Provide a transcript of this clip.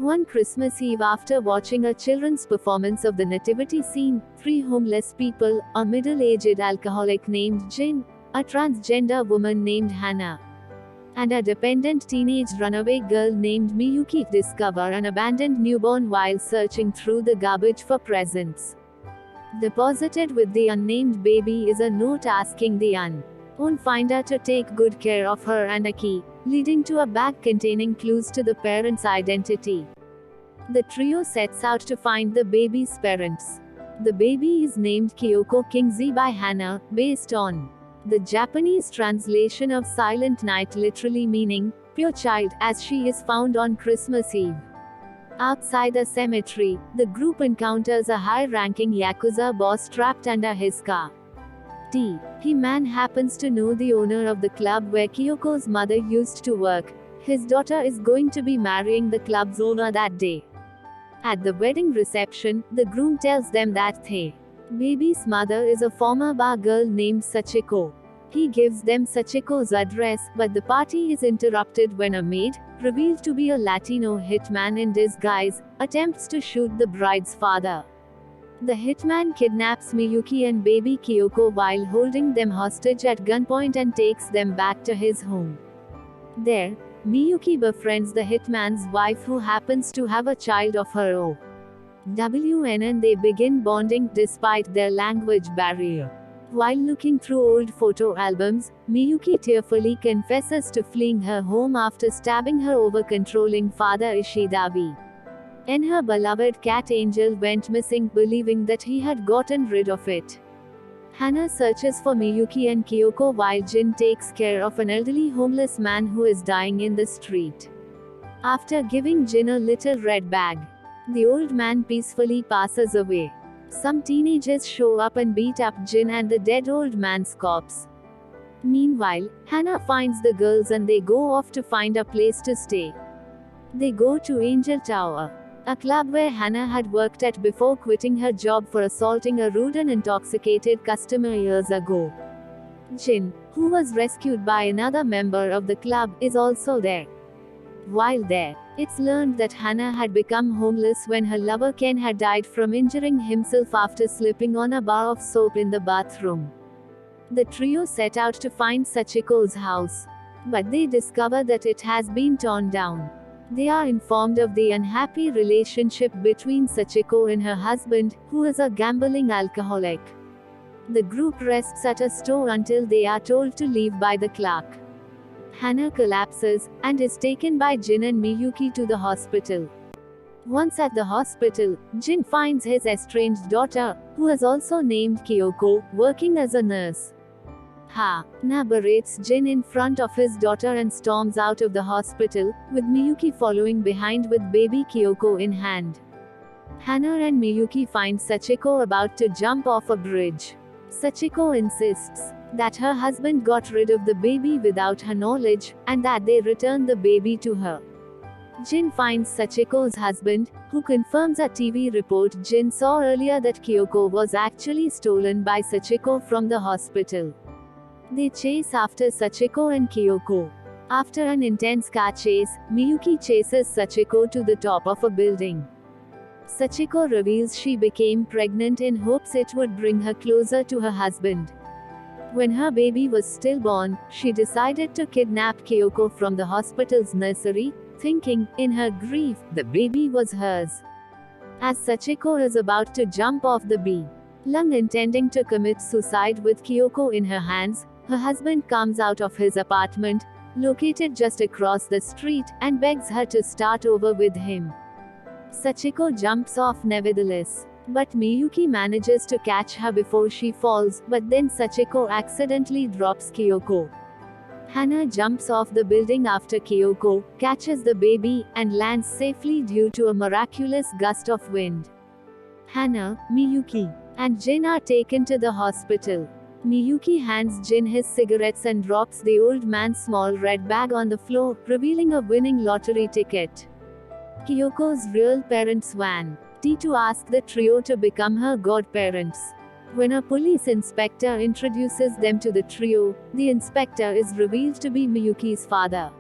One Christmas Eve, after watching a children's performance of the nativity scene, three homeless people, a middle-aged alcoholic named Jin, a transgender woman named Hannah, and a dependent teenage runaway girl named Miyuki discover an abandoned newborn while searching through the garbage for presents. Deposited with the unnamed baby is a note asking the unknown finder to take good care of her and a key, leading to a bag containing clues to the parents' identity. The trio sets out to find the baby's parents. The baby is named Kyoko Kingsley by Hannah, based on the Japanese translation of Silent Night, literally meaning pure child, as she is found on Christmas Eve. Outside a cemetery, the group encounters a high-ranking Yakuza boss trapped under his car. He man happens to know the owner of the club where Kyoko's mother used to work. His daughter is going to be marrying the club's owner that day. At the wedding reception, the groom tells them that the baby's mother is a former bar girl named Sachiko. He gives them Sachiko's address, but the party is interrupted when a maid, revealed to be a Latino hitman in disguise, attempts to shoot the bride's father. The hitman kidnaps Miyuki and baby Kyoko while holding them hostage at gunpoint and takes them back to his home. There, Miyuki befriends the hitman's wife, who happens to have a child of her own, and they begin bonding despite their language barrier. While looking through old photo albums, Miyuki tearfully confesses to fleeing her home after stabbing her over-controlling father Ishidabi. And her beloved cat Angel went missing, believing that he had gotten rid of it. Hannah searches for Miyuki and Kyoko while Jin takes care of an elderly homeless man who is dying in the street. After giving Jin a little red bag, the old man peacefully passes away. Some teenagers show up and beat up Jin and the dead old man's corpse. Meanwhile, Hannah finds the girls and they go off to find a place to stay. They go to Angel Tower, a club where Hannah had worked at before quitting her job for assaulting a rude and intoxicated customer years ago. Jin, who was rescued by another member of the club, is also there. While there, it's learned that Hannah had become homeless when her lover Ken had died from injuring himself after slipping on a bar of soap in the bathroom. The trio set out to find Sachiko's house, but they discover that it has been torn down. They are informed of the unhappy relationship between Sachiko and her husband, who is a gambling alcoholic. The group rests at a store until they are told to leave by the clerk. Hannah collapses, and is taken by Jin and Miyuki to the hospital. Once at the hospital, Jin finds his estranged daughter, who is also named Kyoko, working as a nurse. Hannah berates Jin in front of his daughter and storms out of the hospital, with Miyuki following behind with baby Kyoko in hand. Hannah and Miyuki find Sachiko about to jump off a bridge. Sachiko insists that her husband got rid of the baby without her knowledge, and that they return the baby to her. Jin finds Sachiko's husband, who confirms a TV report Jin saw earlier that Kyoko was actually stolen by Sachiko from the hospital. They chase after Sachiko and Kyoko. After an intense car chase, Miyuki chases Sachiko to the top of a building. Sachiko reveals she became pregnant in hopes it would bring her closer to her husband. When her baby was stillborn, she decided to kidnap Kyoko from the hospital's nursery, thinking, in her grief, the baby was hers. As Sachiko is about to jump off the building, intending to commit suicide with Kyoko in her hands, her husband comes out of his apartment, located just across the street, and begs her to start over with him. Sachiko jumps off nevertheless, but Miyuki manages to catch her before she falls, but then Sachiko accidentally drops Kyoko. Hannah jumps off the building after Kyoko, catches the baby, and lands safely due to a miraculous gust of wind. Hannah, Miyuki, and Jin are taken to the hospital. Miyuki hands Jin his cigarettes and drops the old man's small red bag on the floor, revealing a winning lottery ticket. Kyoko's real parents van to ask the trio to become her godparents. When a police inspector introduces them to the trio, the inspector is revealed to be Miyuki's father.